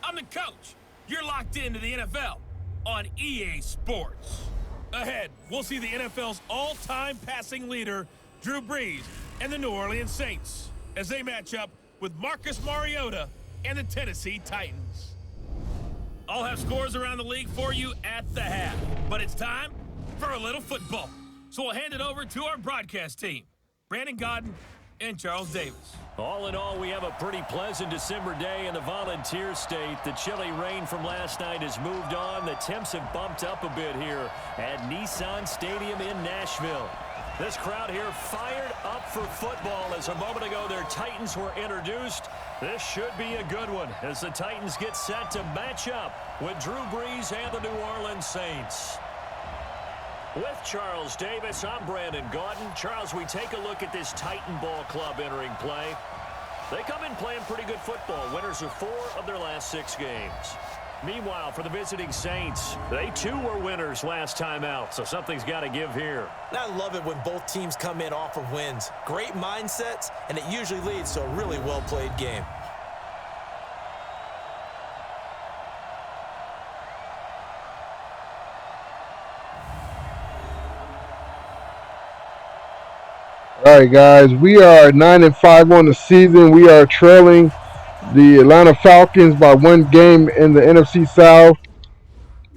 I'm the coach. You're locked into the NFL on EA Sports. Ahead, we'll see the NFL's all-time passing leader, Drew Brees, and the New Orleans Saints as they match up with Marcus Mariota and the Tennessee Titans. I'll have scores around the league for you at the half, but it's time for a little football. So we'll hand it over to our broadcast team, Brandon Godden and Charles Davis. All in all, we have a pretty pleasant December day in the Volunteer State. The chilly rain from last night has moved on. The temps have bumped up a bit here at Nissan Stadium in Nashville. This crowd here fired up for football as a moment ago their Titans were introduced. This should be a good one as the Titans get set to match up with Drew Brees and the New Orleans Saints. With Charles Davis, I'm Brandon Godden. Charles, we take a look at this Titan ball club entering play. They come in playing pretty good football. Winners of 4 of their last 6 games. Meanwhile, for the visiting Saints, they too were winners last time out, so something's got to give here. I love it when both teams come in off of wins. Great mindsets, and it usually leads to a really well-played game. All right, guys, we are 9-5 on the season. We are trailing the Atlanta Falcons by 1 game in the NFC South,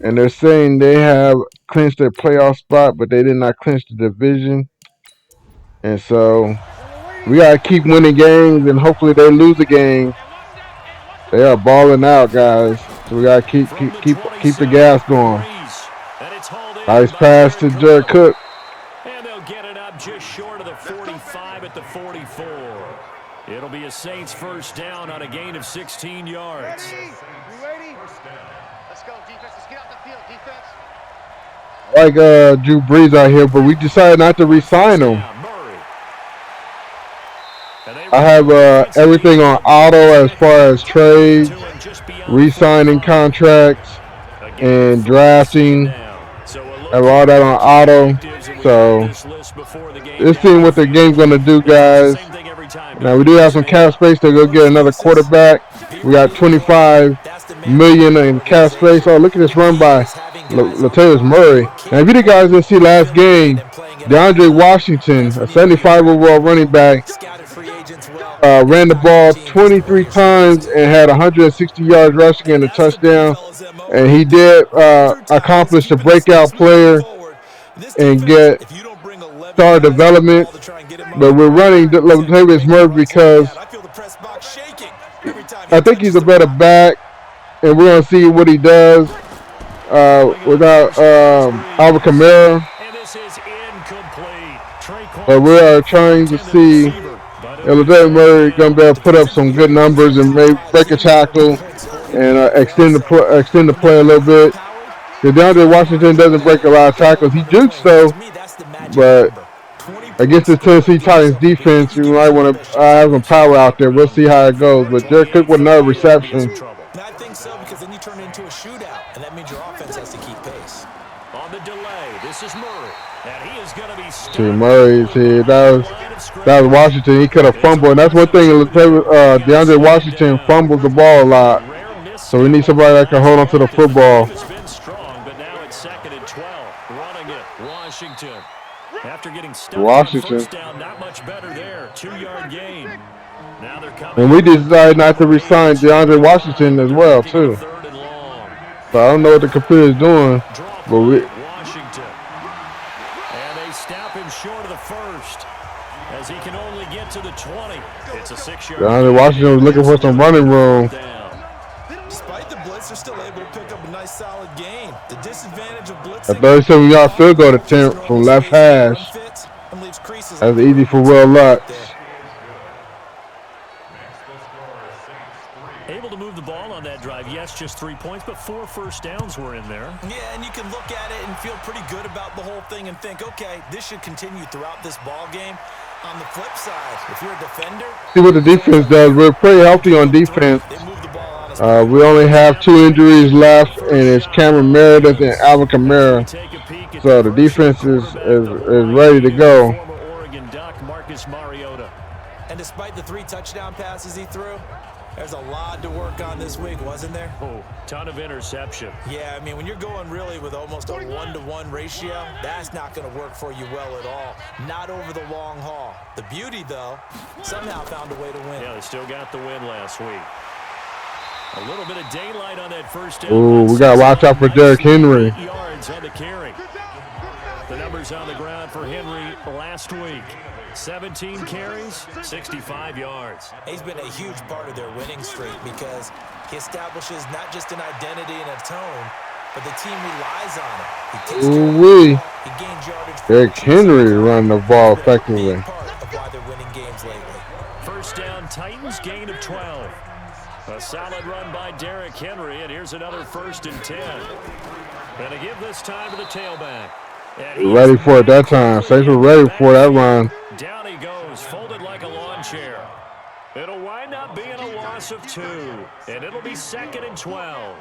and they're saying they have clinched their playoff spot, but they did not clinch the division. And so we gotta keep winning games, and hopefully they lose a game. They are balling out, guys. So we gotta keep the gas going. Nice pass to Jared Cook. Get it up just short of the 45 at the 44. It'll be a Saints first down on a gain of 16 yards. Ready? You ready? Let's go, defense. Let's get out the field, defense. I like Drew Brees out here, but we decided not to re-sign him. I have everything on auto as far as trades, re-signing contracts, and drafting. I have all that on auto. So let's see what the game's going to do, guys. Now, we do have some cap space to go get another quarterback. We got $25 million in cap space. Oh, look at this run by Latavius Murray. Now, if you guys didn't see last game, DeAndre Washington, a 75 overall running back, ran the ball 23 times and had 160 yards rushing and a touchdown. And he did accomplish the breakout player and get star development. But we're running Latavius Murray because I think he's a better back, and we're going to see what he does without Alvin Kamara. But we are trying to see if Latavius Murray going to be able to put up some good numbers and maybe break a tackle and extend the play a little bit. The DeAndre Washington doesn't break a lot of tackles. He jukes though, but against the Tennessee Titans defense, you might want to have some power out there. We'll see how it goes. But Derrick Cook with another reception. I think so, because then you turn it into a shootout, and that means your offense has to keep pace. On the delay, this is Murray, and he is going to be stopped. Murray's here. That was Washington. He could have fumbled, and that's one thing. DeAndre Washington fumbles the ball a lot. So we need somebody that can hold on to the football. It's been strong, but now it's 2nd and 12. Running it, Washington. After getting stuck on first down, not much better there. 2-yard gain. Now they're coming. And we decided not to resign DeAndre Washington as well, too. So I don't know what the computer is doing, but we. Washington. And they stop him short of the first, as he can only get to the 20. It's a 6-yard. DeAndre Washington was looking for some running room. Despite the blitz, they're still able to pick up a nice solid gain. The disadvantage of blitzing. A 37-yard field goal attempt from left hash. That's easy for Will Lutz. Able to move the ball on that drive. Yes, just 3 points, but 4 first downs were in there. Yeah, and you can look at it and feel pretty good about the whole thing and think, okay, this should continue throughout this ball game. On the flip side, if you're a defender, see what the defense does. We're pretty healthy on defense. We only have 2 injuries left, and it's Cameron Meredith and Alvin Kamara. So the defense is ready to go. Oregon Duck Marcus Mariota. And despite the 3 touchdown passes he threw, There's a lot to work on this week, wasn't there? Oh, ton of interception. Yeah, I mean, when you're going really with almost a 1-to-1 ratio, that's not going to work for you well at all. Not over the long haul. The beauty, though, somehow found a way to win. Yeah, they still got the win last week. A little bit of daylight on that first down. Ooh, we got to watch out for Derrick Henry. 8 yards on the carry. The numbers on the ground for Henry last week. 17 carries, 65 yards. He's been a huge part of their winning streak because he establishes not just an identity and a tone, but the team relies on it. He takes care of the ball, he gains yardage. Derrick Henry running the ball effectively. Big part of why they're winning games lately. First down, Titans, gain of 12. A solid run by Derrick Henry, and here's another 1st and 10. And to give this time to the tailback. Ready for it that time. Saints were ready for that run. Down he goes, folded like a lawn chair. It'll wind up being a loss of 2, and it'll be 2nd and 12.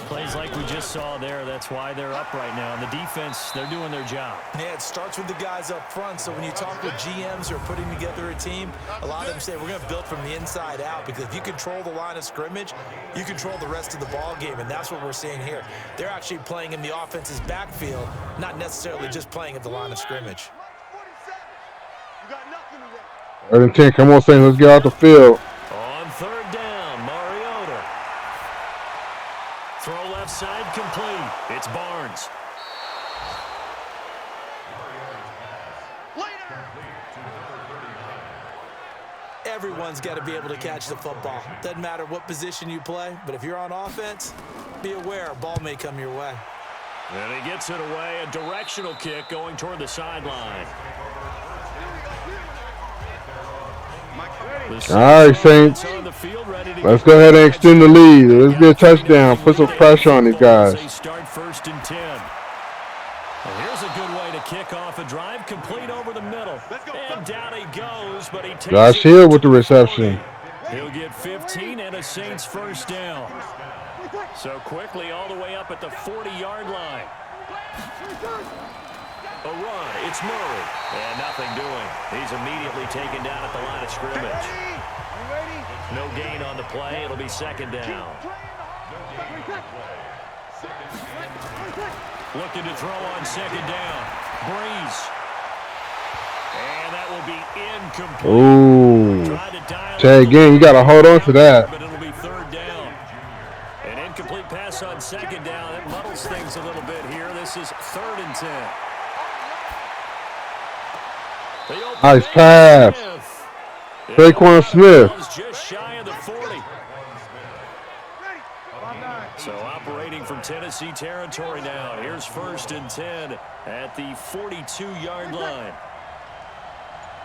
Plays like we just saw there, that's why they're up right now. And the defense, they're doing their job. Yeah, it starts with the guys up front, so when you talk with GMs who are putting together a team, a lot of them say we're going to build from the inside out, because if you control the line of scrimmage, you control the rest of the ball game, and that's what we're seeing here. They're actually playing in the offense's backfield, not necessarily just playing at the line of scrimmage. 3rd and 10. Come on, Saints. Let's get out the field. On 3rd down, Mariota. Throw left side complete. It's Barnes. Everyone's got to be able to catch the football. Doesn't matter what position you play, but if you're on offense, be aware a ball may come your way. And he gets it away. A directional kick going toward the sideline. All right, Saints. Let's go ahead and extend the lead. Let's get a touchdown. Put some pressure on these guys. Start 1st and 10. Well, here's a good way to kick off a drive, complete over the middle. And down he goes, but he takes Josh Hill with the reception. He'll get 15 and a Saints 1st down. So quickly all the way up at the 40-yard line. A run, it's Murray, and nothing doing. He's immediately taken down at the line of scrimmage. No gain on the play, it'll be 2nd down. Looking to throw on 2nd down. Breeze. And that will be incomplete. Ooh. Say again, you got to hold on to that. But it'll be 3rd down. An incomplete pass on 2nd down. That muddles things a little bit here. This is 3rd and 10. Nice pass. Saquon Smith. Just shy of the 40. So operating from Tennessee territory now. Here's 1st and 10 at the 42-yard line.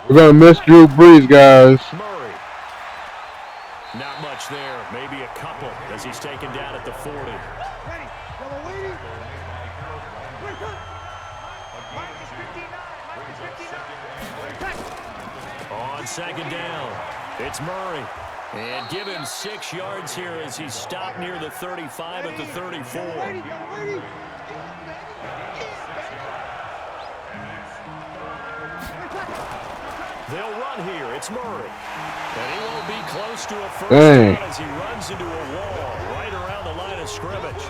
We're going to miss Drew Brees, guys. Murray. Not much there. Maybe a couple as he's taken down at the 40. On 2nd down, it's Murray. And give him 6 yards here as he's stopped near the 35 at the 34. They'll run here. It's Murray. And he won't be close to a 1st down as he runs into a wall right around the line of scrimmage.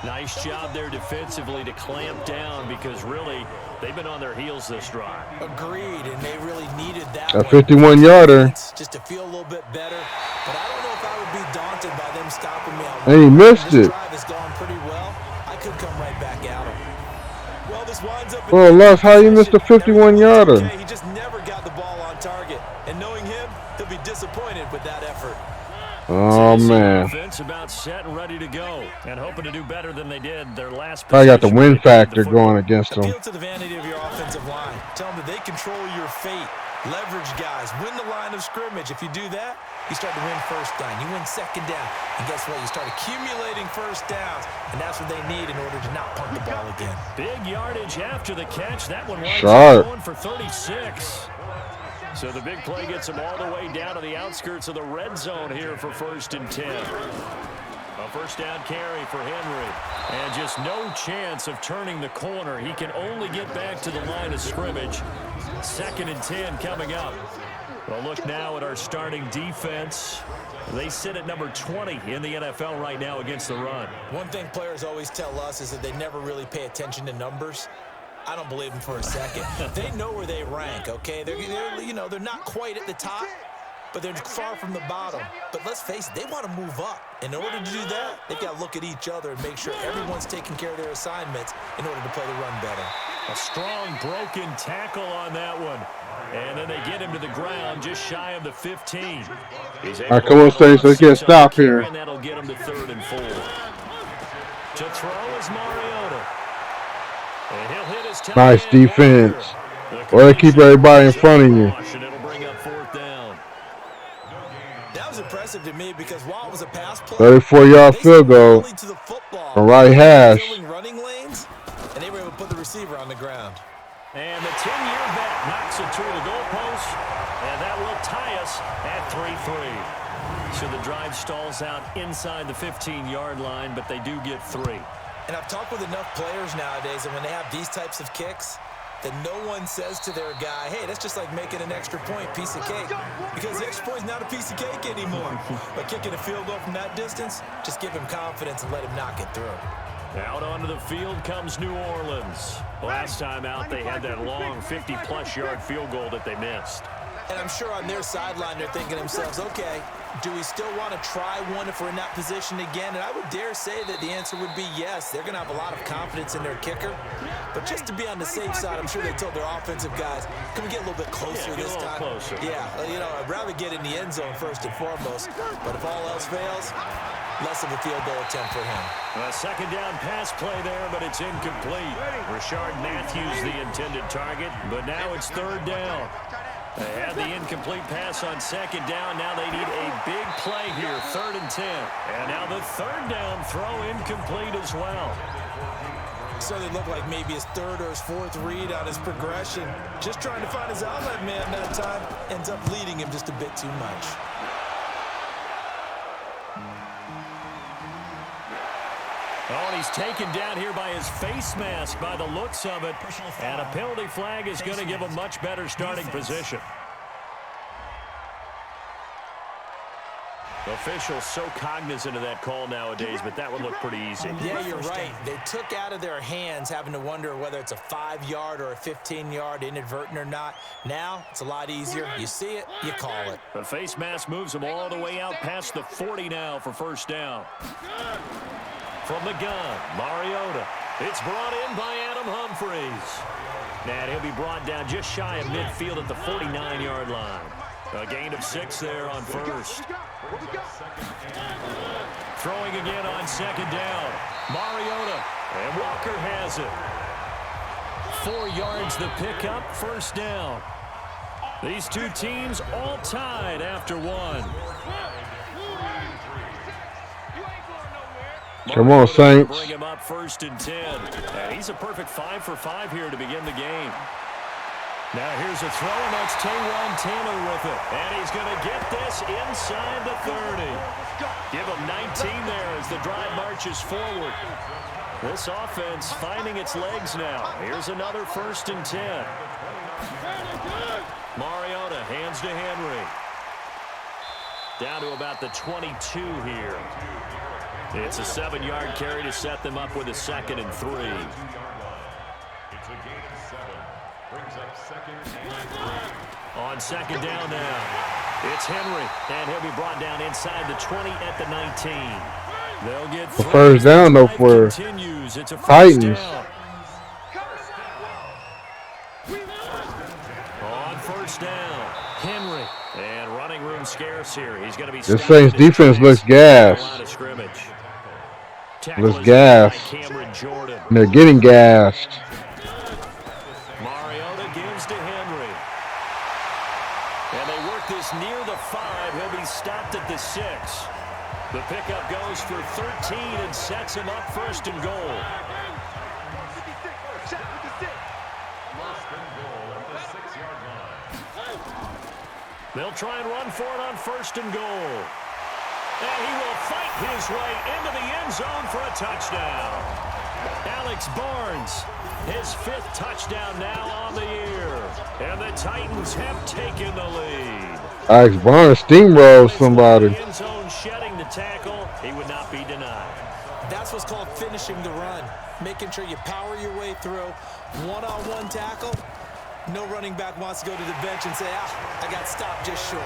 Nice job there defensively to clamp down because really they've been on their heels this drive. Agreed, and they really needed that. A 51-yarder. Just to feel a little bit better, but I don't know if I would be daunted by them stopping me. And he missed it. This drive has gone pretty well. I could come right back at him. Well, this winds up. Well, Les, how you missed a 51-yarder? Okay, he just never got the ball on target, and knowing him, he'll be disappointed with that effort. Oh, man. Offense about set and ready to go, and hoping to do better than they did their last. I got the win factor going against them. Appeal to the vanity of your offensive line. Tell them that they control your fate. Leverage guys. Win the line of scrimmage. If you do that, you start to win 1st down. You win 2nd down. And guess what? You start accumulating 1st downs, and that's what they need in order to not punt the ball again. Big yardage after the catch. That one winds up going for 36. So the big play gets him all the way down to the outskirts of the red zone here for 1st and 10. A 1st down carry for Henry. And just no chance of turning the corner. He can only get back to the line of scrimmage. 2nd and 10 coming up. Well, look now at our starting defense. They sit at number 20 in the NFL right now against the run. One thing players always tell us is that they never really pay attention to numbers. I don't believe them for a second. They know where they rank, okay? They're not quite at the top, but they're far from the bottom. But let's face it, they want to move up. In order to do that, they've got to look at each other and make sure everyone's taking care of their assignments in order to play the run better. A strong broken tackle on that one. And then they get him to the ground just shy of the 15. All right, come on, Saints. Let's get stopped here. And that'll get him to 3rd and 4. To throw is Mariota. And he'll hit his nice defense. Or they keep everybody in front of you. It'll bring up 4th down. That was impressive to me because while it was a pass play, 34-yard field goal from right hash. Running lanes, and they were able to put the receiver on the ground. And the 10-year vet knocks it through the goalpost, and that will tie us at 3-3. So the drive stalls out inside the 15-yard line, but they do get 3. And I've talked with enough players nowadays, and when they have these types of kicks, that no one says to their guy, hey, that's just like making an extra point, piece of cake. Because the extra point is not a piece of cake anymore. But kicking a field goal from that distance, just give him confidence and let him knock it through. Out onto the field comes New Orleans. Last time out, they had that long 50-plus yard field goal that they missed. And I'm sure on their sideline, they're thinking to themselves, okay, do we still want to try one if we're in that position again? And I would dare say that the answer would be yes. They're going to have a lot of confidence in their kicker. But just to be on the safe side, I'm sure they told their offensive guys, can we get a little bit closer this time? Closer. Yeah, I'd rather get in the end zone first and foremost. But if all else fails, less of a field goal attempt for him. A 2nd down pass play there, but it's incomplete. Rashard Matthews the intended target, but now it's 3rd down. They had the incomplete pass on 2nd down. Now they need a big play here, 3rd and 10. And now the 3rd down throw incomplete as well. So they look like maybe his 3rd or his 4th read on his progression. Just trying to find his outlet man that time. Ends up leading him just a bit too much. Oh, and he's taken down here by his face mask by the looks of it. And a penalty flag is going to give a much better starting position. Officials so cognizant of that call nowadays, but that would look pretty easy. Yeah, you're right. They took out of their hands having to wonder whether it's a 5-yard or a 15-yard, inadvertent or not. Now, it's a lot easier. You see it, you call it. The face mask moves him all the way out past the 40 now for 1st down. From the gun, Mariota. It's brought in by Adam Humphries. And he'll be brought down just shy of midfield at the 49-yard line. A gain of 6 there on 1st. Throwing again on 2nd down. Mariota. And Walker has it. 4 yards the pickup, 1st down. These two teams all tied after 1. Come on, Saints. Bring him up 1st and 10. And he's a perfect 5 for 5 here to begin the game. Now here's a throw, and that's Taywan Taylor with it. And he's going to get this inside the 30. Give him 19 there as the drive marches forward. This offense finding its legs now. Here's another 1st and 10. Mariota hands to Henry. Down to about the 22 here. It's a 7-yard carry to set them up with a 2nd and 3. It's a gain of 7. Brings up 2nd and 3. On 2nd down now, it's Henry, and he'll be brought down inside the 20 at the 19. They'll get 3. 1st down though for Continues. It's a Titans. down. On 1st down, Henry, and running room scarce here. He's going to be. This Saints defense looks gassed. Looks gassed. And they're getting gassed. Mariota gives to Henry. And they work this near the 5. He'll be stopped at the 6. The pickup goes for 13 and sets him up 1st and goal. They'll try and run for it on 1st and goal. And he will fight his way into the end zone for a touchdown. Alex Barnes, his 5th touchdown now on the year. And the Titans have taken the lead. Alex Barnes steamrolled somebody. End zone shedding the tackle. He would not be denied. That's what's called finishing the run. Making sure you power your way through. One-on-one tackle. No running back wants to go to the bench and say, I got stopped just short.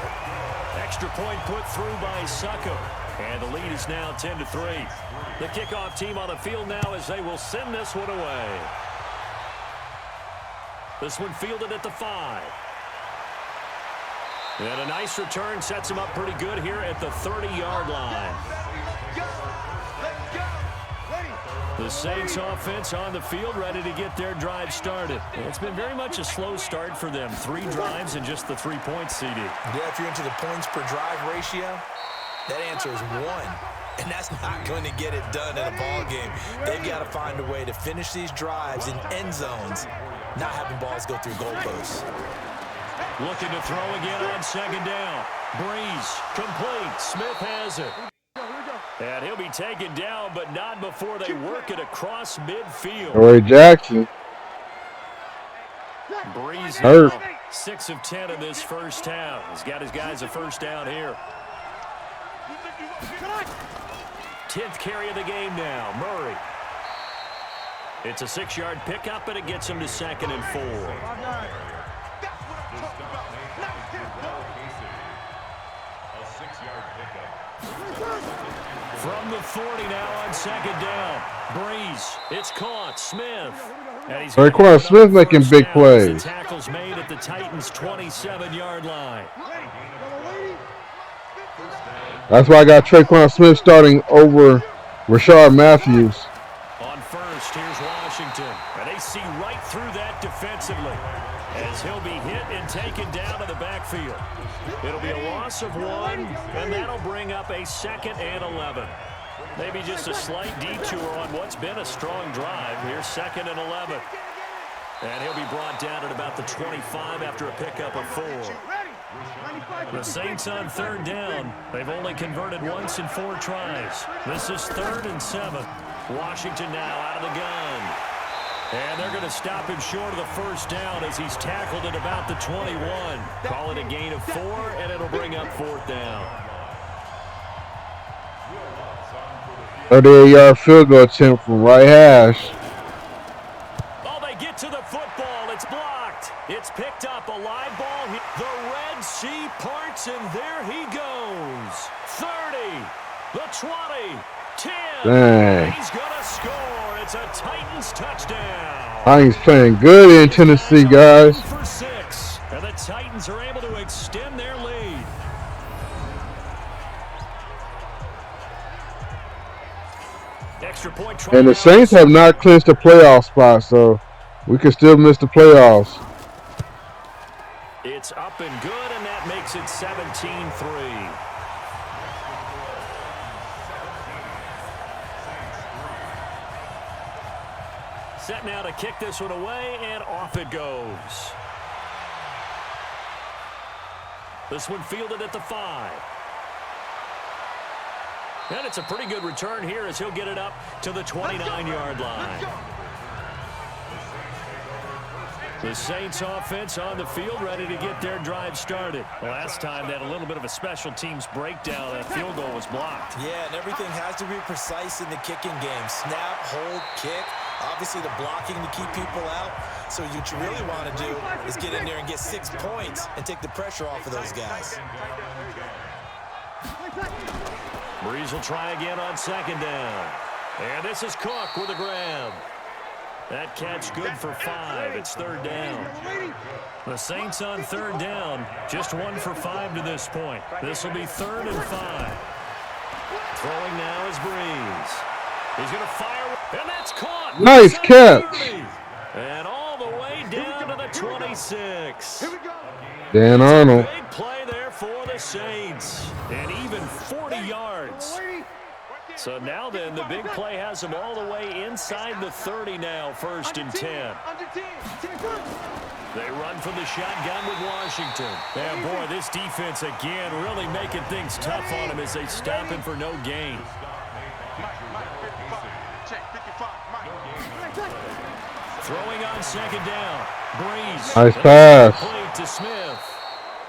Extra point put through by Succo. And the lead is now 10-3. The kickoff team on the field now as they will send this one away. This one fielded at the 5. And a nice return sets him up pretty good here at the 30-yard line. The Saints offense on the field ready to get their drive started. It's been very much a slow start for them. 3 drives and just the 3 points, CD. Yeah, if you're into the points per drive ratio, that answer is 1. And that's not going to get it done in a ball game. They've got to find a way to finish these drives in end zones, not having balls go through goalposts. Looking to throw again on 2nd down. Breeze, complete. Smith has it. And he'll be taken down, but not before they work it across midfield. Roy Jackson. Breeze hurt. 6 of 10 in this first half. He's got his guys a first down here. 10th carry of the game now. Murray. It's a 6-yard pickup, and it gets him to 2nd and 4. From the 40 now on 2nd down. Breeze. It's caught. Smith. Raekwon Smith making big plays. The tackle's made at the Titans' 27-yard line. That's why I got Raekwon Smith starting over Rashard Matthews. On first, here's Washington. And they see right through that defensively as he'll be hit and taken down to the backfield. It'll be a loss of 1, and that'll bring up a 2nd and 11. Maybe just a slight detour on what's been a strong drive. Here's 2nd and 11. And he'll be brought down at about the 25 after a pickup of 4. The Saints on 3rd down. They've only converted once in 4 tries. This is 3rd and 7. Washington now out of the gun. And they're going to stop him short of the first down as he's tackled at about the 21. Call it a gain of 4, and it'll bring up 4th down. 38-yard field goal attempt from right hash. Oh, they get to the football. It's blocked. It's picked up. A live ball. The Red Sea parts, and there he goes. 30, the 20, 10. Dang. He's going to score. It's a Titans touchdown. Titans playing good in Tennessee, guys. For 6, and the Titans are able to extend their lead. Extra point try. And the Saints have not clinched a playoff spot, so we could still miss the playoffs. It's up and good, and that makes it 17-3. Set now to kick this one away, and off it goes. This one fielded at the 5. And it's a pretty good return here as he'll get it up to the 29-yard line. The Saints offense on the field ready to get their drive started. Last time they had a little bit of a special teams breakdown. That field goal was blocked. Yeah, and everything has to be precise in the kicking game. Snap, hold, kick. Obviously the blocking to keep people out. So what you really want to do is get in there and get 6 points and take the pressure off of those guys. Breeze will try again on 2nd down. And this is Cook with a grab. That catch good for 5. It's 3rd down. The Saints on 3rd down. Just 1 for 5 to this point. This will be 3rd and 5. Throwing now is Breeze. He's going to fire, and that's caught. Nice catch. And all the way down to the 26. Dan Arnold. Big play there for the Saints. And even 40 yards. So now then, the big play has them all the way inside the 30 now, 1st and 10. They run from the shotgun with Washington. And boy, this defense again really making things tough on him as they stop him for no gain. Throwing on second down. Breeze. Nice pass. Complete to Smith.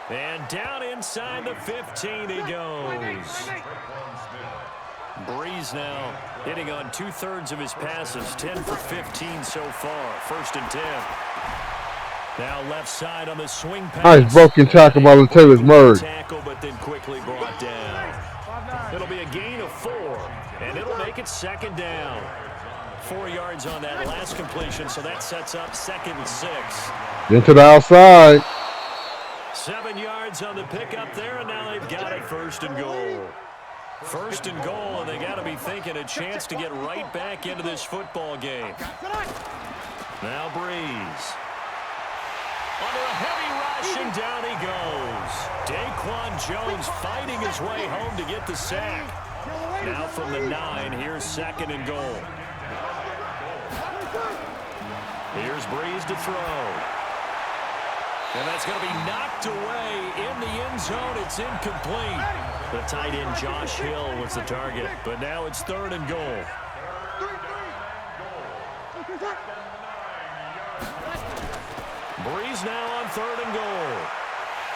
And down inside the 15 he goes. Breeze now hitting on 2/3 of his passes, 10 for 15 so far. 1st and 10. Now left side on the swing pass. Nice broken tackle by Latavius Murray. Tackle, but then quickly brought down. It'll be a gain of 4, and it'll make it 2nd down. 4 yards on that last completion, so that sets up 2nd and 6. Into the outside. 7 yards on the pickup there, and now they've got it 1st and goal. 1st and goal, and they got to be thinking a chance to get right back into this football game. Now Breeze. Under a heavy rush, and down he goes. Daquan Jones fighting his way home to get the sack. Now from the 9, here's 2nd and goal. Here's Breeze to throw. And that's going to be knocked away in the end zone. It's incomplete. The tight end Josh Hill was the target, but now it's 3rd and goal. Breeze now on 3rd and goal.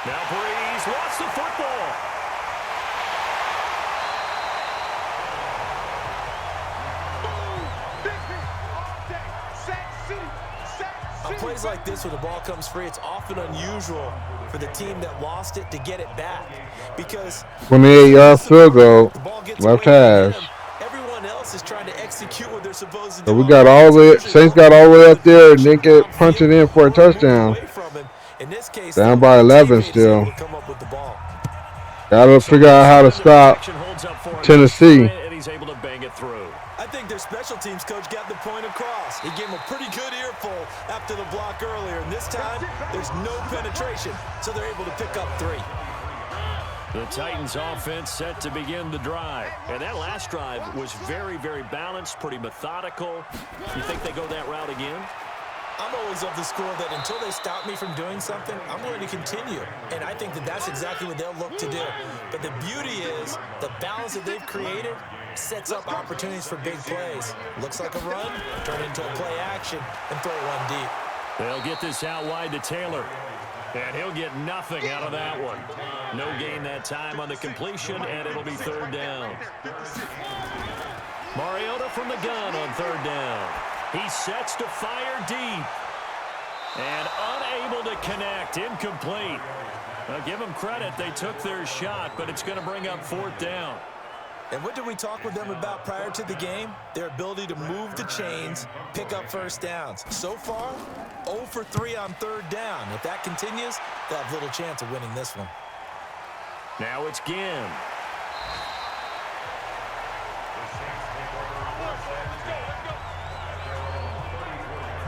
Now Breeze lost the football. On plays like this, when the ball comes free, it's often unusual for the team that lost it to get it back. Because 28-yard field goal, left hash. Everyone else is trying to execute what they're supposed to do. So we got all the Saints got all the way up there and didn't get punching in for a touchdown. Down by 11 still. Got to figure out how to stop Tennessee. And he's able to bang it through. I think their special teams coach got the point across. He gave him a pretty good earful after the block earlier, and this time there's no penetration, so they're able to pick up 3. The Titans offense set to begin the drive. And that last drive was very, very balanced, pretty methodical. You think they go that route again? I'm always of the school that until they stop me from doing something, I'm going to continue. And I think that that's exactly what they'll look to do. But the beauty is the balance that they've created sets up opportunities for big plays. Looks like a run, turn it into a play action, and throw one deep. They'll get this out wide to Taylor. And he'll get nothing out of that one. No gain that time on the completion, and it'll be 3rd down. Mariota from the gun on 3rd down. He sets to fire deep. And unable to connect, incomplete. Now give them credit, they took their shot, but it's going to bring up 4th down. And what did we talk with them about prior to the game? Their ability to move the chains, pick up 1st downs. So far, 0 for 3 on 3rd down. If that continues, they'll have little chance of winning this one. Now it's Ginn.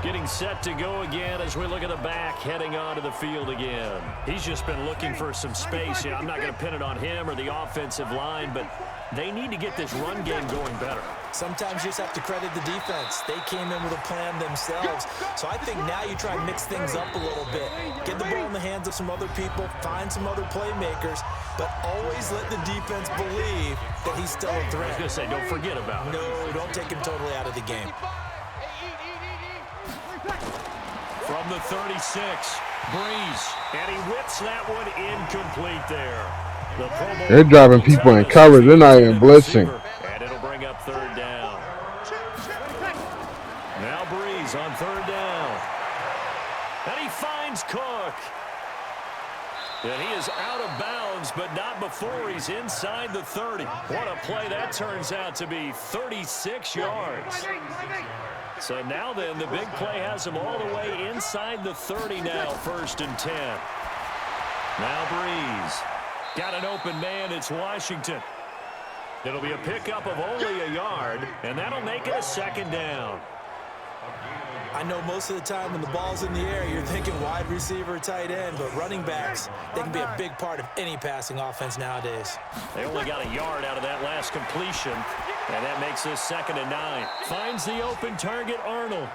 Getting set to go again as we look at the back heading onto the field again. He's just been looking for some space. Yeah, I'm not going to pin it on him or the offensive line, but they need to get this run game going better. Sometimes you just have to credit the defense. They came in with a plan themselves. So I think now you try and mix things up a little bit. Get the ball in the hands of some other people, find some other playmakers, but always let the defense believe that he's still a threat. I was going to say, don't forget about it. No, don't take him totally out of the game. From the 36, Breeze, and he whips that one incomplete there. They're driving people in coverage. They're not even blitzing. And it'll bring up 3rd down. Now Breeze on 3rd down. And he finds Cook. And he is out of bounds, but not before he's inside the 30. What a play that turns out to be, 36 yards. So now then, the big play has him all the way inside the 30 now, 1st and 10. Now Breeze. Got an open man, it's Washington. It'll be a pickup of only a yard, and that'll make it a 2nd down. I know most of the time when the ball's in the air, you're thinking wide receiver, tight end, but running backs, they can be a big part of any passing offense nowadays. They only got a yard out of that last completion, and that makes this 2nd and 9. Finds the open target, Arnold.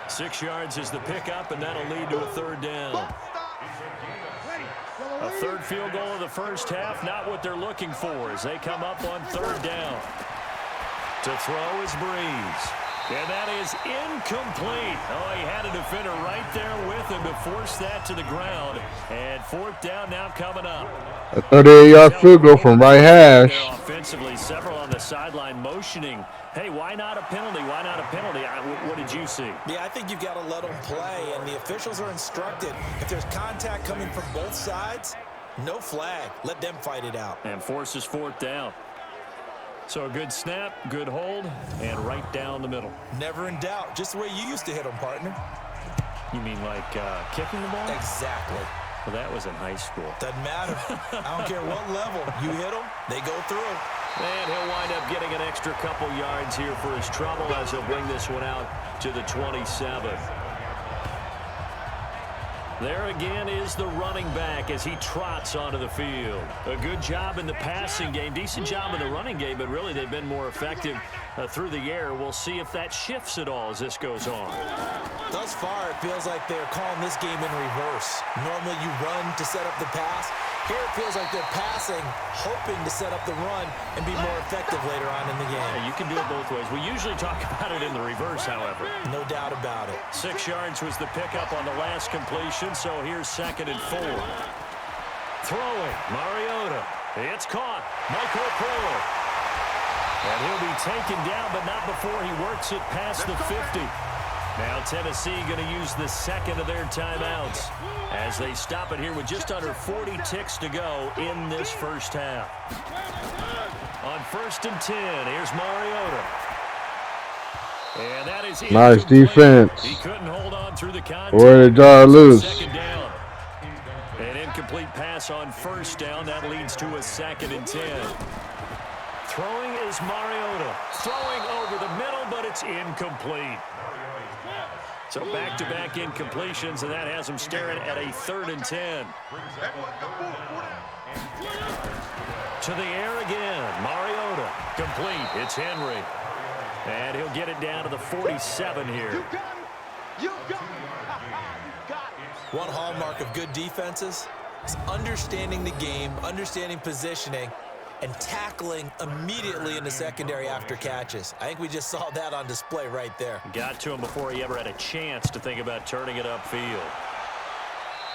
6 yards is the pickup, and that'll lead to a 3rd down. A 3rd field goal of the first half, not what they're looking for as they come up on 3rd down. To throw is Breeze. And that is incomplete. Oh, he had a defender right there with him to force that to the ground. And fourth down now coming up. A 38-yard field goal from right hash. Offensively, several on the sideline motioning. Hey, why not a penalty? Why not a penalty? What did you see? Yeah, I think you've got to let them play, and the officials are instructed. If there's contact coming from both sides, no flag. Let them fight it out. And forces fourth down. So a good snap, good hold, and right down the middle. Never in doubt. Just the way you used to hit them, partner. You mean like kicking the ball? Exactly. Well, that was in high school. Doesn't matter. I don't care what level. You hit them, they go through. And he'll wind up getting an extra couple yards here for his trouble as he'll bring this one out to the 27. There again is the running back as he trots onto the field. A good job in the passing game, decent job in the running game, but really they've been more effective through the air. We'll see if that shifts at all as this goes on. Thus far, it feels like they're calling this game in reverse. Normally you run to set up the pass. Here it feels like they're passing, hoping to set up the run and be more effective later on in the game. Yeah, you can do it both ways. We usually talk about it in the reverse, however. No doubt about it. 6 yards was the pickup on the last completion, so here's 2nd and 4. Throwing, Mariota. It's caught. Michael Cole. And he'll be taken down, but not before he works it past the 50. Now Tennessee going to use the second of their timeouts as they stop it here with just under 40 ticks to go in this first half. On 1st and 10, here's Mariota. And that is nice defense. He couldn't hold on through the contact. Boy, they got loose. Second down. An incomplete pass on 1st down. That leads to a 2nd and 10. Throwing is Mariota. Throwing over the middle, but it's incomplete. So back-to-back incompletions, and that has him staring at a 3rd and 10. To the air again. Mariota. Complete. It's Henry. And he'll get it down to the 47 here. One hallmark of good defenses is understanding the game, understanding positioning, and tackling immediately in the secondary after catches. I think we just saw that on display right there. Got to him before he ever had a chance to think about turning it upfield.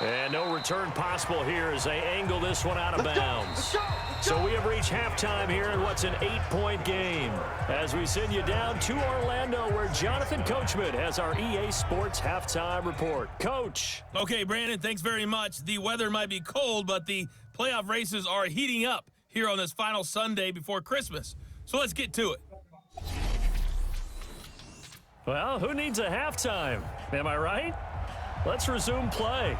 And no return possible here as they angle this one out of bounds. So we have reached halftime here in what's an 8-point game. As we send you down to Orlando where Jonathan Coachman has our EA Sports halftime report. Coach. Okay, Brandon, thanks very much. The weather might be cold, but the playoff races are heating up here on this final Sunday before Christmas. So let's get to it. Well, who needs a halftime? Am I right? Let's resume play.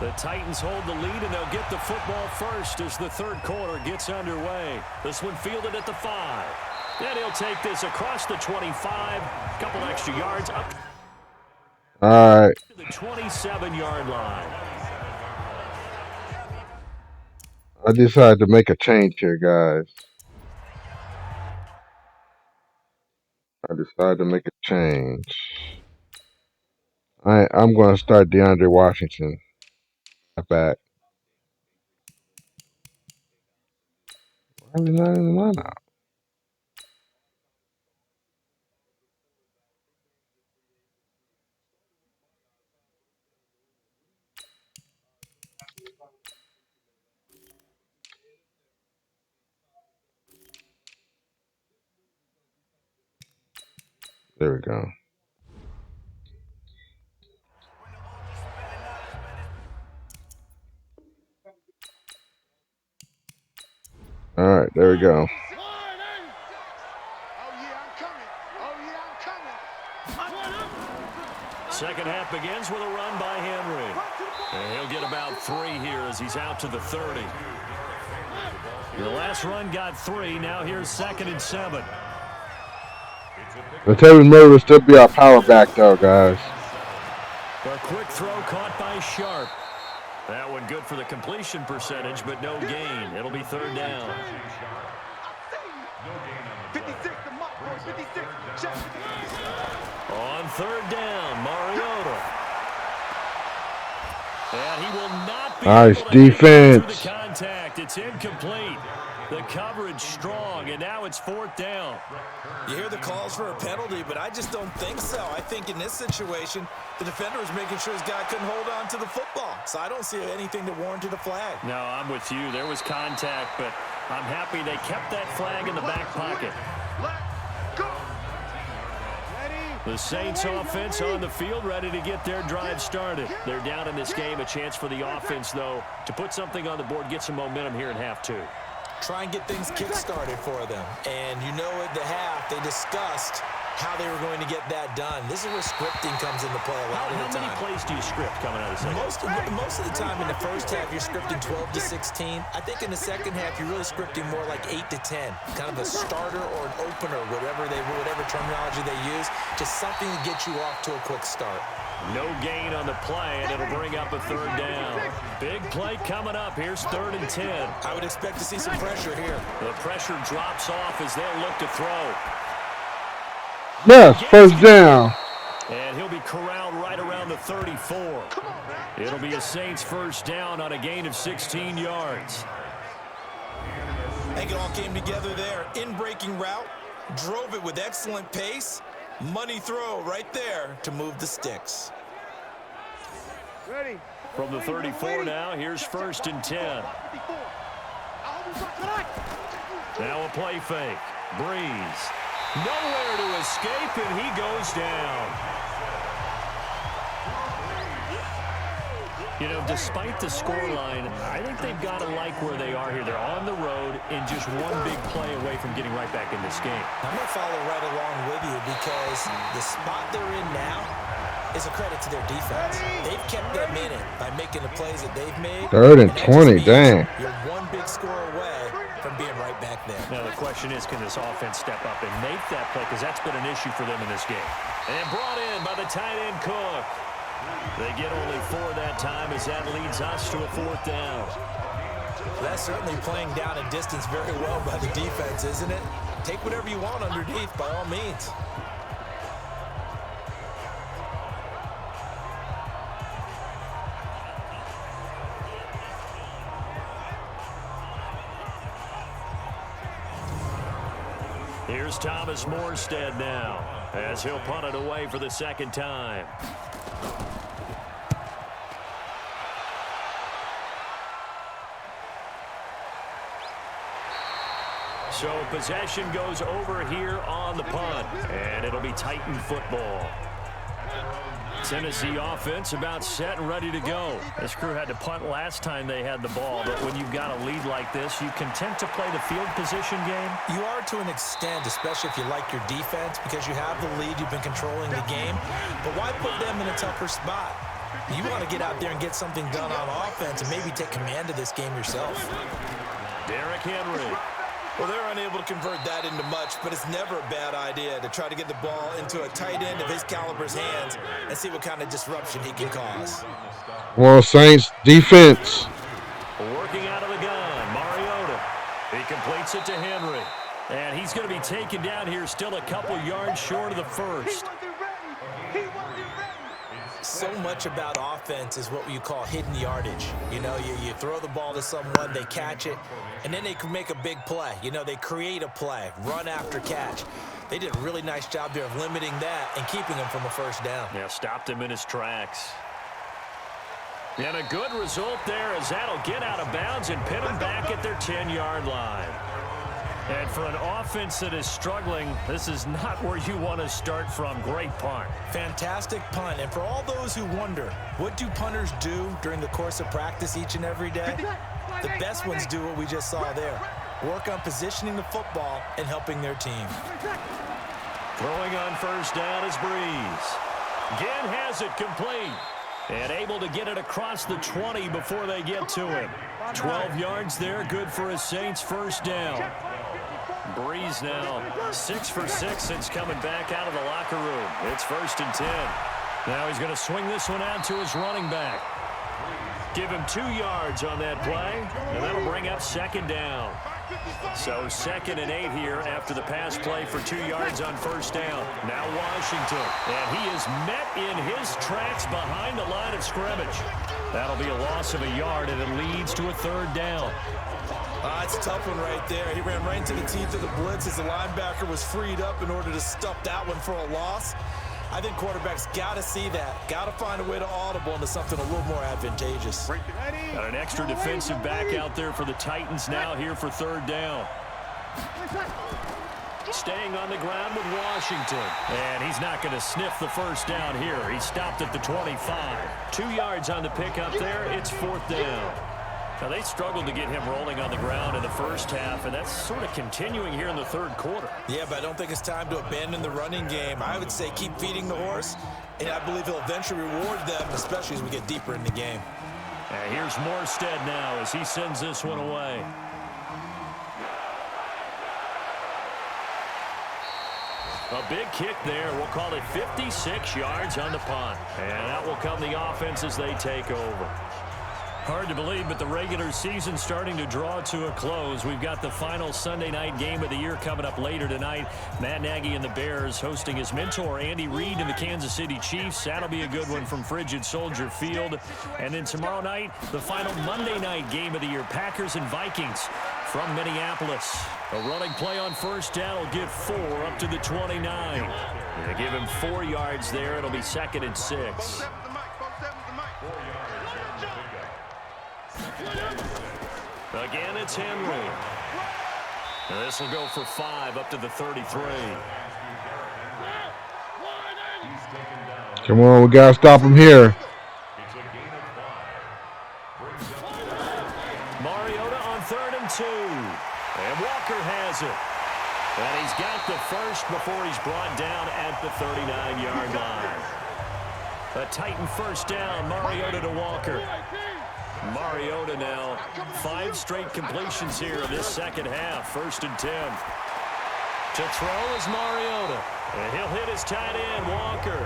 The Titans hold the lead, and they'll get the football first as the third quarter gets underway. This one fielded at the 5. Then he'll take this across the 25. Couple extra yards up All right. to the 27-yard line. I decided to make a change here, guys. I'm going to start DeAndre Washington back. Why is he not in the lineup? There we go. All right, there we go. Second half begins with a run by Henry. And he'll get about 3 here as he's out to the 30. The last run got 3. Now here's 2nd and 7. Latavius Murray will still be our power back, though, guys. A quick throw caught by Sharp. That one good for the completion percentage, but no gain. It'll be 3rd down. On 3rd down, Mariota. And he will not be nice able to defense. through the contact. It's incomplete. The coverage strong, and now it's 4th down. You hear the calls for a penalty, but I just don't think so. I think in this situation, the defender was making sure his guy couldn't hold on to the football. So I don't see anything that warranted a flag. No, I'm with you. There was contact, but I'm happy they kept that flag in the back pocket. The Saints offense on the field, ready to get their drive started. They're down in this game. A chance for the offense, though, to put something on the board, get some momentum here in half 2. Try and get things kick-started for them. And you know at the half, they discussed how they were going to get that done. This is where scripting comes into play a lot of the time. How many plays do you script coming out of the second? Most of the time in the first half, you're scripting 12 to 16. I think in the second half, you're really scripting more like 8 to 10. Kind of a starter or an opener, whatever terminology they use. Just something to get you off to a quick start. No gain on the play, and it'll bring up a 3rd down. Big play coming up. Here's 3rd and 10. I would expect to see some pressure here. The pressure drops off as they'll look to throw. Yes, 1st down. And he'll be corralled right around the 34. It'll be a Saints 1st down on a gain of 16 yards. I think it all came together there. In-breaking route, drove it with excellent pace. Money throw right there to move the sticks. Ready. From the 34 now, here's 1st and 10. Now a play fake. Breeze. Nowhere to escape, and he goes down. You know, despite the scoreline, I think they've got to like where they are here. They're on the road and just one big play away from getting right back in this game. I'm going to follow right along with you because the spot they're in now is a credit to their defense. They've kept them in it by making the plays that they've made. 3rd and 20, dang. You're one big score away from being right back there. Now the question is, can this offense step up and make that play? Because that's been an issue for them in this game. And brought in by the tight end Cook. They get only 4 that time as that leads us to a 4th down. That's certainly playing down a distance very well by the defense, isn't it? Take whatever you want underneath by all means. Here's Thomas Morstead now as he'll punt it away for the 2nd time. So possession goes over here on the punt, and it'll be Titan football. Tennessee offense about set and ready to go. This crew had to punt last time they had the ball, but when you've got a lead like this, you content to play the field position game? You are to an extent, especially if you like your defense, because you have the lead, you've been controlling the game. But why put them in a tougher spot? You want to get out there and get something done on offense and maybe take command of this game yourself. Derrick Henry. Well, they're unable to convert that into much, but it's never a bad idea to try to get the ball into a tight end of his caliber's hands and see what kind of disruption he can cause. Well, Saints defense. Working out of the gun, Mariota. He completes it to Henry. And he's going to be taken down here, still a couple yards short of the 1st. So much about offense is what you call hidden yardage. You know, you throw the ball to someone, they catch it, and then they can make a big play. You know, they create a play, run after catch. They did a really nice job there of limiting that and keeping him from a 1st down. Yeah, stopped him in his tracks. And a good result there as that'll get out of bounds and pin them back at their 10-yard line. And for an offense that is struggling, this is not where you want to start from. Great punt. Fantastic punt. And for all those who wonder, what do punters do during the course of practice each and every day? The best ones do what we just saw there. Work on positioning the football and helping their team. Throwing on 1st down is Breeze. Ginn has it complete. And able to get it across the 20 before they get to him. 12 yards there, good for a Saints 1st down. Breeze now 6 for 6 since coming back out of the locker room. It's 1st and 10. Now he's going to swing this one out to his running back. Give him 2 yards on that play, and that'll bring up 2nd down. So 2nd and 8 here after the pass play for 2 yards on 1st down. Now Washington, and he is met in his tracks behind the line of scrimmage. That'll be a loss of a yard, and it leads to a 3rd down. It's a tough one right there. He ran right into the teeth of the blitz as the linebacker was freed up in order to stuff that one for a loss. I think quarterbacks got to see that. Got to find a way to audible into something a little more advantageous. Got an extra defensive back out there for the Titans now here for third down. Staying on the ground with Washington. And he's not going to sniff the first down here. He stopped at the 25. 2 yards on the pickup there. It's fourth down. Now, they struggled to get him rolling on the ground in the first half, and that's sort of continuing here in the third quarter. Yeah, but I don't think it's time to abandon the running game. I would say keep feeding the horse, and I believe he'll eventually reward them, especially as we get deeper in the game. And here's Morstead now as he sends this one away. A big kick there. We'll call it 56 yards on the punt. And out will come the offense as they take over. Hard to believe, but the regular season starting to draw to a close. We've got the final Sunday night game of the year coming up later tonight. Matt Nagy and the Bears hosting his mentor, Andy Reid, and the Kansas City Chiefs. That'll be a good one from Frigid Soldier Field. And then tomorrow night, the final Monday night game of the year, Packers and Vikings from Minneapolis. A running play on first down will get 4 up to the 29. They give him 4 yards there. It'll be second and 6. Again, it's Henry. This will go for 5 up to the 33. Come on, we got to stop him here. Mariota on 3rd and 2. And Walker has it. And he's got the first before he's brought down at the 39-yard line. A Titan first down, Mariota to Walker. Mariota now, 5 straight completions here in this second half. 1st and 10. To throw is Mariota. And he'll hit his tight end, Walker.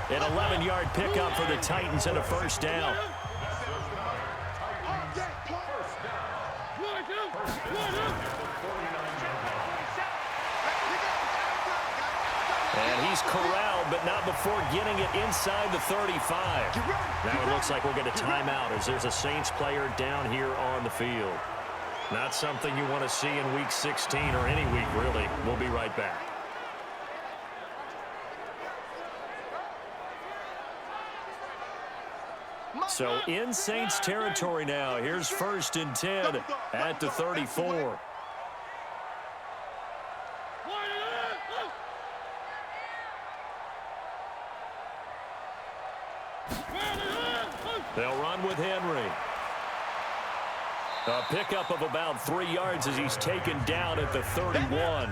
An 11-yard pickup for the Titans and a first down. And he's corralled, but not before getting it inside the 35. Now it looks like we'll get a timeout as there's a Saints player down here on the field. Not something you want to see in Week 16 or any week, really. We'll be right back. So in Saints territory now. Here's 1st and 10 at the 34. They'll run with Henry. A pickup of about 3 yards as he's taken down at the 31.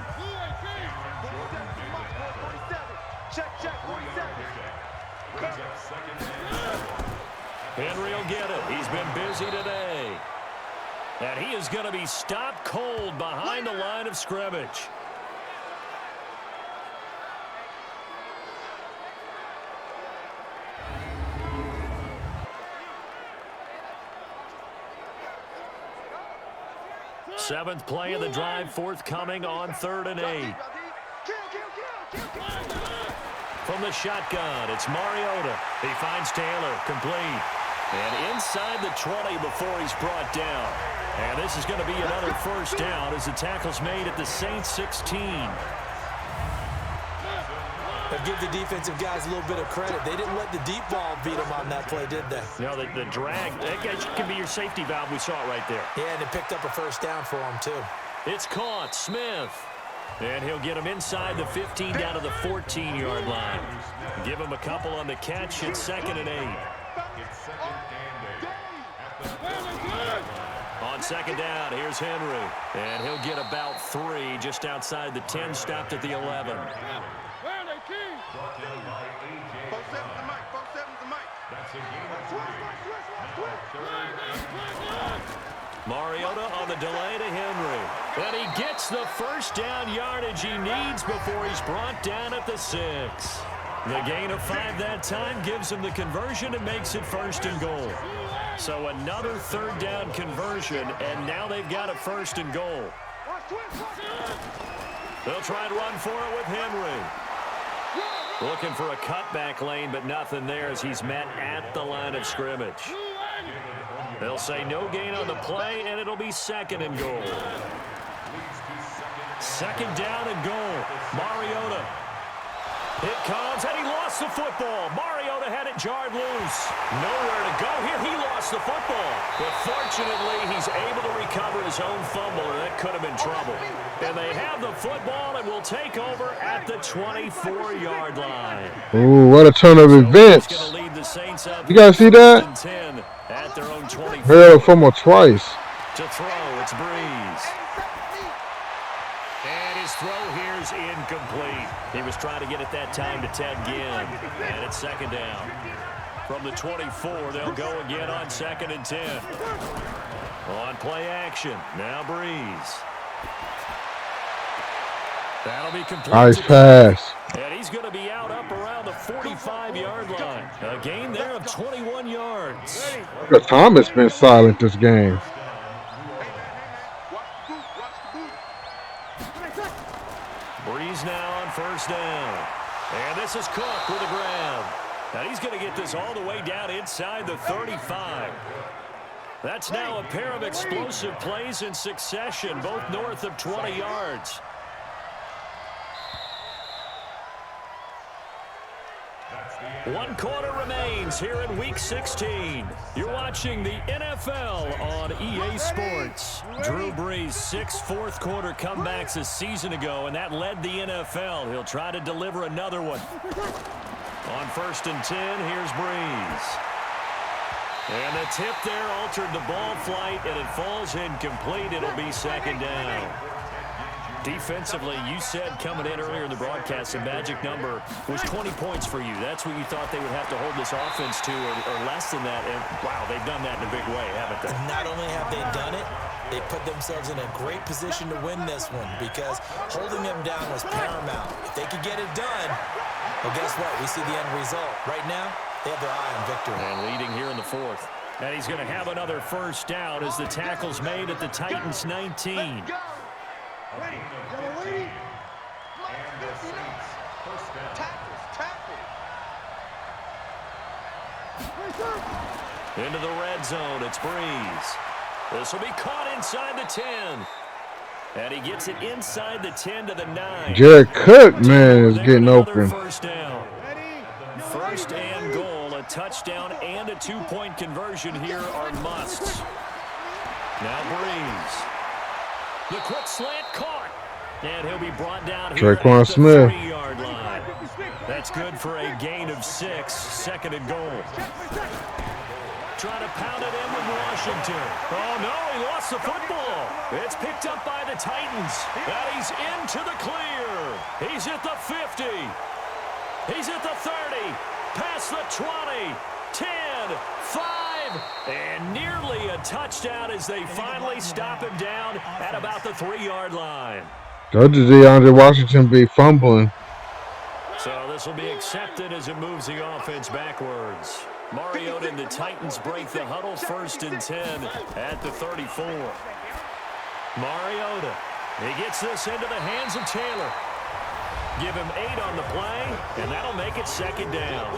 Henry will get it. He's been busy today. And he is going to be stopped cold behind the line of scrimmage. Seventh play of the drive forthcoming on 3rd and 8. From the shotgun, it's Mariota. He finds Taylor, complete. And inside the 20 before he's brought down. And this is going to be another first down as the tackle's made at the Saints 16. But give the defensive guys a little bit of credit. They didn't let the deep ball beat them on that play, did they? No, the drag, that can be your safety valve. We saw it right there. Yeah, and it picked up a first down for them, too. It's caught, Smith. And he'll get him inside the 15 down to the 14-yard line. Give him a couple on the catch. It's 2nd and 8. On 2nd down, here's Henry. And he'll get about 3 just outside the 10, stopped at the 11. Mariota on the delay to Henry. And he gets the first down yardage he needs before he's brought down at the 6. The gain of 5 that time gives him the conversion and makes it 1st and goal. So another 3rd down conversion, and now they've got a 1st and goal. They'll try and run for it with Henry. Looking for a cutback lane, but nothing there as he's met at the line of scrimmage. They'll say no gain on the play, and it'll be 2nd and goal. 2nd down and goal. Mariota. It comes, and he lost the football. Mariota had it jarred loose. Nowhere to go here. He lost the football. But fortunately, he's able to recover his own fumble, or that could have been trouble. And they have the football and will take over at the 24-yard line. Ooh, what a turn of events. You guys see that? At their own 24. Heard a fumble twice. To throw, it's Breeze. And his throw here is incomplete. He was trying to get it that time to Ted Ginn. And it's 2nd down. From the 24, they'll go again on 2nd and 10. On play action. Now Breeze. That'll be complete. Nice pass. And he's going to be out up around the 45-yard line. A gain there of 21 yards. Thomas been silent this game. Breeze now on 1st down. And this is Cook with a grab. And he's going to get this all the way down inside the 35. That's now a pair of explosive plays in succession, both north of 20 yards. One quarter remains here in Week 16. You're watching the NFL on EA Sports. Drew Brees, 6 fourth-quarter comebacks a season ago, and that led the NFL. He'll try to deliver another one. On 1st and 10, here's Brees. And the tip there altered the ball flight, and it falls incomplete. It'll be 2nd down. Defensively, you said coming in earlier in the broadcast, the magic number was 20 points for you. That's what you thought they would have to hold this offense to, or less than that. And, wow, they've done that in a big way, haven't they? Not only have they done it, they put themselves in a great position to win this one because holding them down was paramount. If they could get it done, well, guess what? We see the end result. Right now, they have their eye on victory. And leading here in the 4th. And he's going to have another 1st down as the tackle's made at the Titans' 19. Ready. Yellow lady. And the Saints. 1st down. Tackle. Into the red zone. It's Breeze. This will be caught inside the 10. And he gets it inside the 10 to the 9. Jared Cook, man, is getting open. 1st down. 1st and goal. A touchdown and a 2-point conversion here are musts. Now Breeze. The quick slant caught. And he'll be brought down here at the 3-yard line. That's good for a gain of 6. 2nd and goal. Trying to pound it in with Washington. Oh, no, he lost the football. It's picked up by the Titans. And he's into the clear. He's at the 50. He's at the 30. Past the 20. 10. 5. And nearly a touchdown as they finally stop him down at about the 3-yard line. Told you DeAndre Washington be fumbling. So this will be accepted as it moves the offense backwards. Mariota and the Titans break the huddle. 1st and 10 at the 34. Mariota. He gets this into the hands of Taylor. Give him 8 on the play, and that'll make it 2nd down.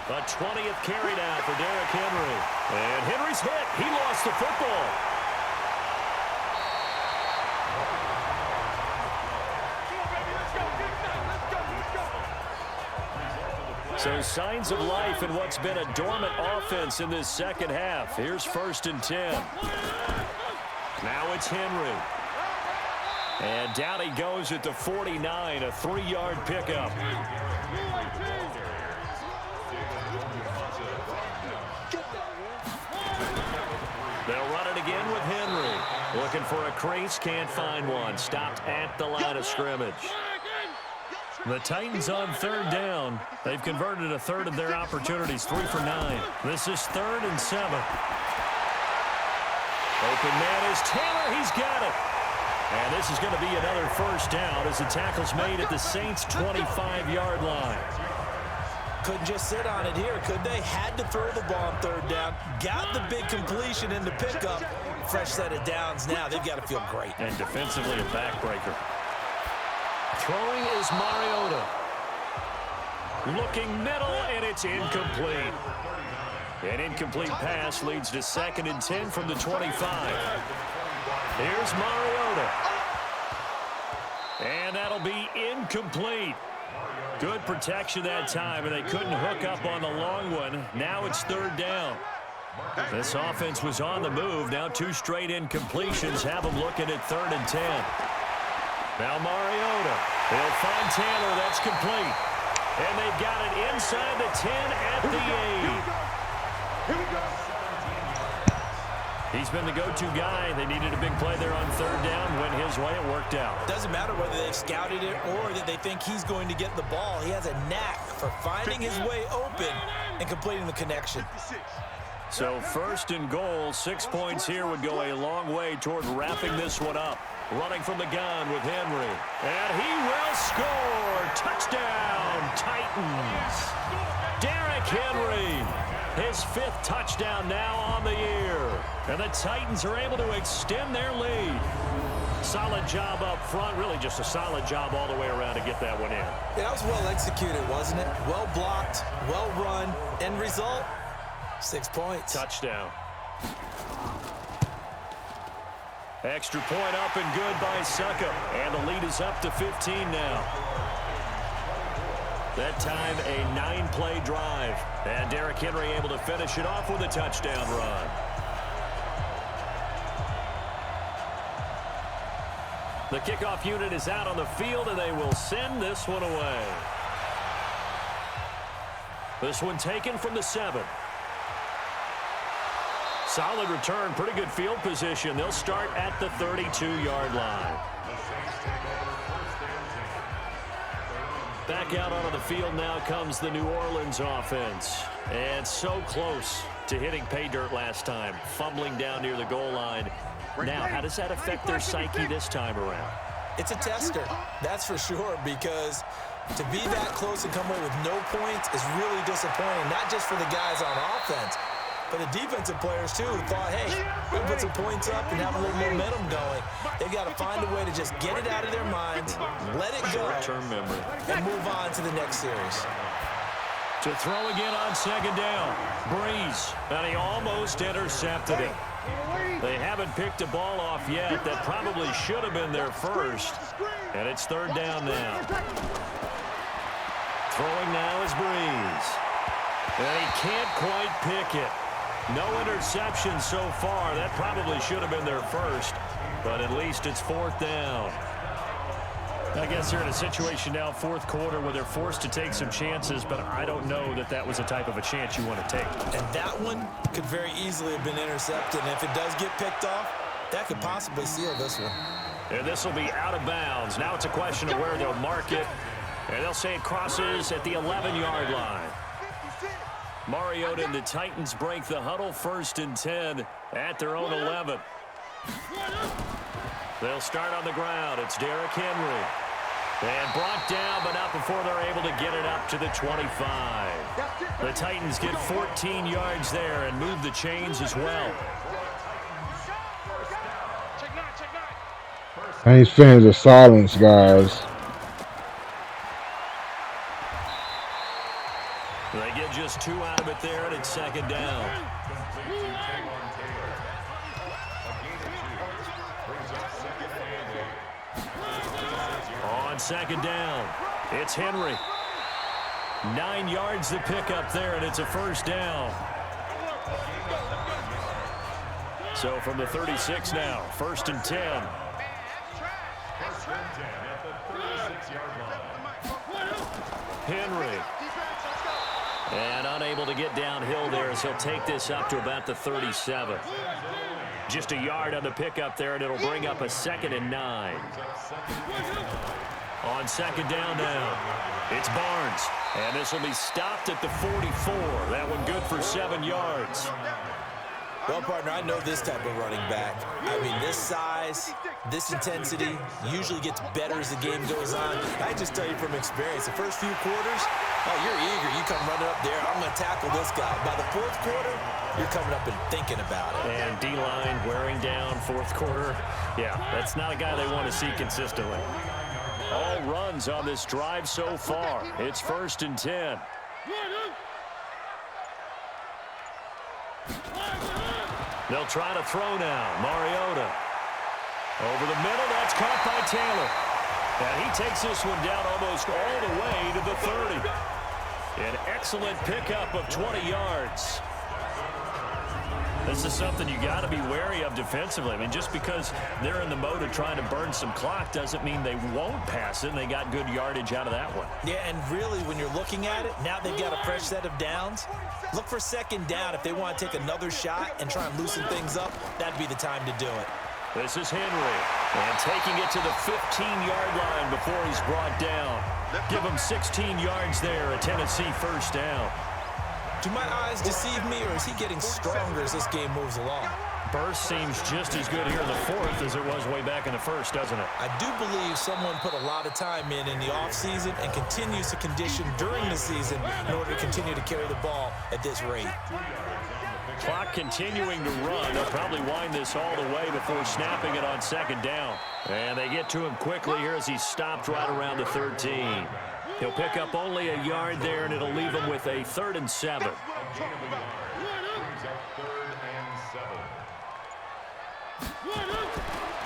A 20th carry now for Derrick Henry. And Henry's hit. He lost the football. So signs of life in what's been a dormant offense in this 2nd half. Here's 1st and 10. Now it's Henry. And down he goes at the 49, a 3-yard pickup. They'll run it again with Henry. Looking for a crease, can't find one. Stopped at the line of scrimmage. The Titans on 3rd down. They've converted a 1/3 of their opportunities, 3 for 9. This is 3rd and 7. Open man is Taylor. He's got it. And this is going to be another 1st down as the tackle's made at the Saints' 25-yard line. Couldn't just sit on it here, could they? Had to throw the ball on 3rd down. Got the big completion in the pickup. Fresh set of downs now. They've got to feel great. And defensively a backbreaker. Throwing is Mariota. Looking middle, and it's incomplete. An incomplete pass leads to 2nd and 10 from the 25. Here's Mariota. And that'll be incomplete. Good protection that time, and they couldn't hook up on the long one. Now it's 3rd down. This offense was on the move. Now 2 straight incompletions have them looking at 3rd and 10. Now Mariota. They'll find Taylor. That's complete. And they've got it inside the 10 at the 8. He's been the go-to guy. They needed a big play there on 3rd down. Went his way. It worked out. Doesn't matter whether they've scouted it or that they think he's going to get the ball. He has a knack for finding his way open and completing the connection. So 1st and goal, 6 points here would go a long way toward wrapping this one up. Running from the gun with Henry. And he will score. Touchdown, Titans. Derrick Henry. His 5th touchdown now on the year. And the Titans are able to extend their lead. Solid job up front. Really just a solid job all the way around to get that one in. Yeah, that was well executed, wasn't it? Well blocked, well run. End result, 6 points. Touchdown. Extra point up and good by Suckup. And the lead is up to 15 now. That time a 9-play drive. And Derrick Henry able to finish it off with a touchdown run. The kickoff unit is out on the field, and they will send this one away. This one taken from the 7. Solid return, pretty good field position. They'll start at the 32-yard line. Back out onto the field now comes the New Orleans offense. And so close to hitting pay dirt last time, fumbling down near the goal line. Now, how does that affect their psyche this time around? It's a tester, that's for sure, because to be that close and come away with no points is really disappointing, not just for the guys on offense, but the defensive players, too, who thought, hey, we can put some points up and have a little momentum going. They've got to find a way to just get it out of their minds, let it go, short-term memory, and move on to the next series. To throw again on 2nd down. Breeze, and he almost intercepted it. They haven't picked a ball off yet. That probably should have been their first. And it's 3rd down now. Throwing now is Breeze. And he can't quite pick it. No interception so far. That probably should have been their first. But at least it's 4th down. I guess they're in a situation now, 4th quarter, where they're forced to take some chances, but I don't know that that was the type of a chance you want to take. And that one could very easily have been intercepted. And if it does get picked off, that could possibly seal this one. And this will be out of bounds. Now it's a question of where they'll mark it. And they'll say it crosses at the 11-yard line. Mariota and the Titans break the huddle, 1st and 10 at their own 11. They'll start on the ground. It's Derrick Henry. And brought down, but not before they're able to get it up to the 25. The Titans get 14 yards there and move the chains as well. I ain't fans of silence, guys. They get just 2 out of it there, and it's 2nd down. On 2nd down, it's Henry. 9 yards to pick up there, and it's a 1st down. So from the 36 now, 1st and 10. Henry. And unable to get downhill there as he'll take this up to about the 37. Just a yard on the pickup there, and it'll bring up a 2nd and 9. On 2nd down now, it's Barnes. And this will be stopped at the 44. That one good for 7 yards. Well, partner, I know this type of running back. I mean, this size, this intensity usually gets better as the game goes on. I just tell you from experience, the first few quarters, oh, you're eager. You come running up there, I'm going to tackle this guy. By the 4th quarter, you're coming up and thinking about it. And D-line wearing down 4th quarter. Yeah, that's not a guy they want to see consistently. All runs on this drive so far. It's 1st and 10. They'll try to throw now. Mariota. Over the middle. That's caught by Taylor. And he takes this one down almost all the way to the 30. An excellent pickup of 20 yards. This is something you got to be wary of defensively. I mean, just because they're in the mode of trying to burn some clock doesn't mean they won't pass it, and they got good yardage out of that one. Yeah, and really, when you're looking at it, now they've got a fresh set of downs. Look for 2nd down. If they want to take another shot and try and loosen things up, that'd be the time to do it. This is Henry, and taking it to the 15-yard line before he's brought down. Give him 16 yards there, a Tennessee 1st down. Do my eyes deceive me, or is he getting stronger as this game moves along? Burst seems just as good here in the 4th as it was way back in the 1st, doesn't it? I do believe someone put a lot of time in the offseason and continues to condition during the season in order to continue to carry the ball at this rate. Clock continuing to run. They'll probably wind this all the way before snapping it on 2nd down. And they get to him quickly here as he stopped right around the 13. He'll pick up only a yard there, and it'll leave him with a 3rd and 7.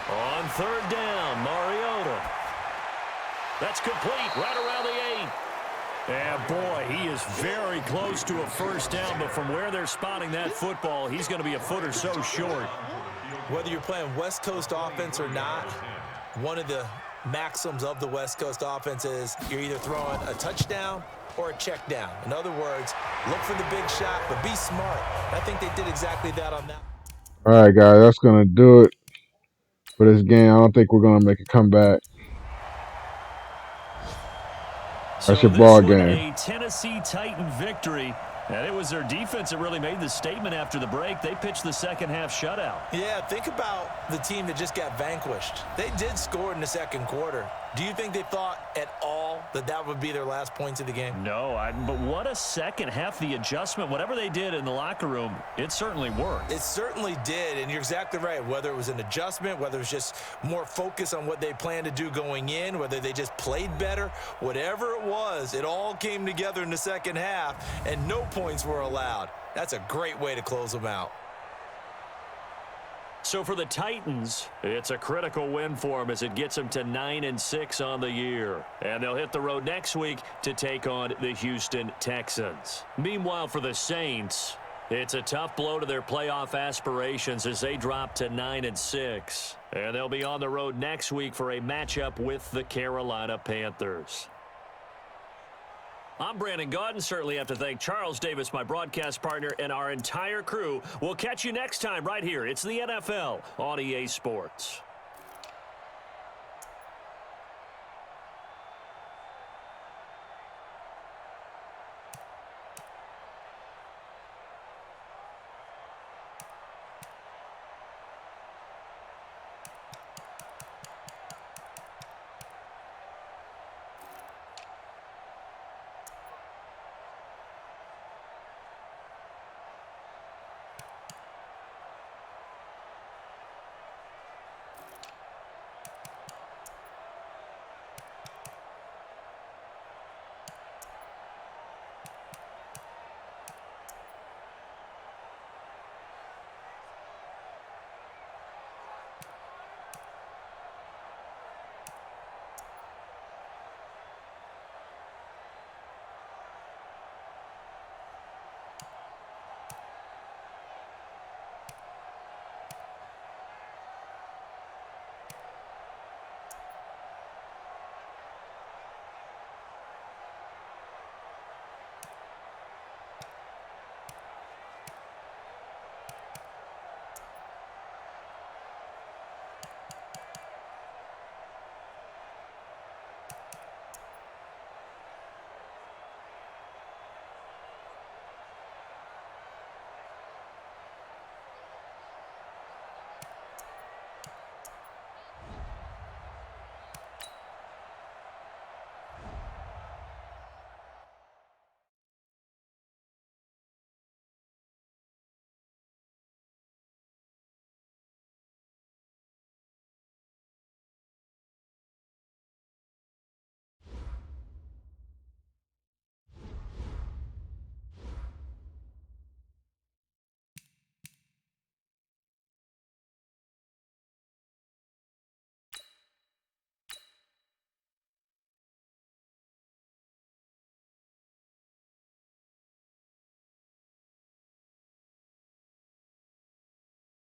On 3rd down, Mariota. That's complete right around the 8. And boy, he is very close to a 1st down, but from where they're spotting that football, he's going to be a foot or so short. Whether you're playing West Coast offense or not, one of the maxims of the West Coast offense is you're either throwing a touchdown or a check down. In other words, look for the big shot, but be smart. I think they did exactly that on that. All right, guys, that's going to do it for this game. I don't think we're going to make a comeback. That's your ball game. A Tennessee Titan victory. And it was their defense that really made the statement after the break. They pitched the 2nd half shutout. Yeah, think about the team that just got vanquished. They did score in the 2nd quarter. Do you think they thought at all that that would be their last points of the game? No, but what a 2nd half. The adjustment, whatever they did in the locker room, it certainly worked. It certainly did, and you're exactly right. Whether it was an adjustment, whether it was just more focus on what they planned to do going in, whether they just played better, whatever it was, it all came together in the 2nd half, and no points were allowed. That's a great way to close them out. So for the Titans, it's a critical win for them as it gets them to 9-6 on the year. And they'll hit the road next week to take on the Houston Texans. Meanwhile, for the Saints, it's a tough blow to their playoff aspirations as they drop to 9-6. And they'll be on the road next week for a matchup with the Carolina Panthers. I'm Brandon Gaudin. Certainly have to thank Charles Davis, my broadcast partner, and our entire crew. We'll catch you next time right here. It's the NFL on EA Sports.